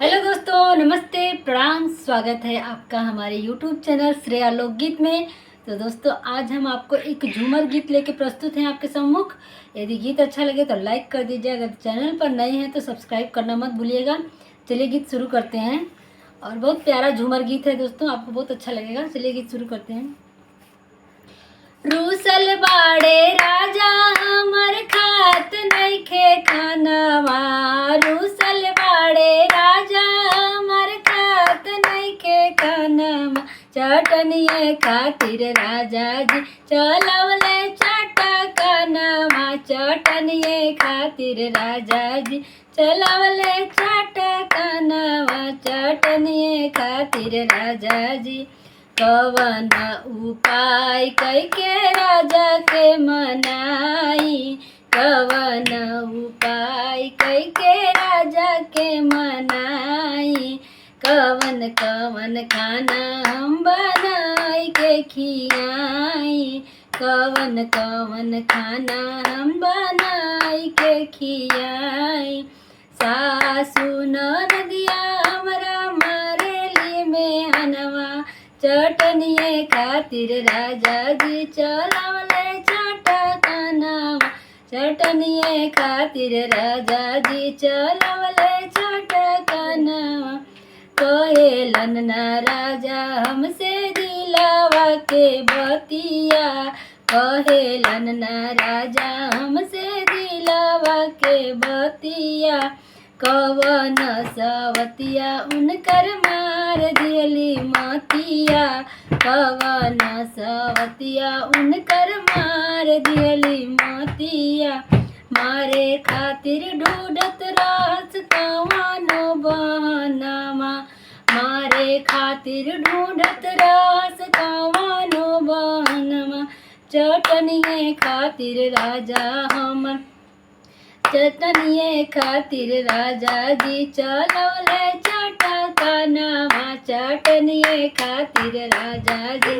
Hello दोस्तों, नमस्ते, प्रणाम। स्वागत है आपका हमारे यूट्यूब चैनल श्रेया लोकगीत में। तो दोस्तों, आज हम आपको एक झूमर गीत लेके प्रस्तुत हैं आपके सम्मुख। यदि गीत अच्छा लगे तो लाइक कर दीजिए, अगर चैनल पर नए हैं तो सब्सक्राइब करना मत भूलिएगा। चलिए गीत शुरू करते हैं। और बहुत प्यारा झूमर गीत है दोस्तों, आपको बहुत अच्छा लगेगा। चलिए गीत शुरू करते हैं। रूसल बाड़े राजा हमर खात नइखे खानवा, रूसल बाड़े राजा हमर खात नइखे खानवा, चटनिए खातिर राजा जी चलवले चटकनवा, चटनिए खातिर राजा जी चलवले चटकनवा, चटनिए खातिर राजा जी। कवन उपाय कैके राजा के मनाई, कवन उपाय कैके राजा के मनाई, कवन कवन खाना हम बनाई के खियाई, कवन कवन खाना हम बनाई के खियाई। सासु ननदिया हमरा मारेली में हनवा, चटनिए खातिर राजा जी चलवले चटकनवा, चटनिए खातिर राजा जी चलवले चटकनवा। कहेलन न राजा हमसे दिलावा के बतिया, कहेलन न राजा हमसे दिलावा के बतिया, कवन सवतिया उनकर मार दियली मतिया, कवन सवतिया उनकर मार दियली मतिया। मारे खातिर ढूंढत रहस कवनो बहनमा, मारे खातिर ढूंढत रहस कवनो बहनमा, चटनिए खातिर राजा हमर, चटनिए खातिर राजा जी चलवले चटकनवा, चटनिए खातिर राजा जी।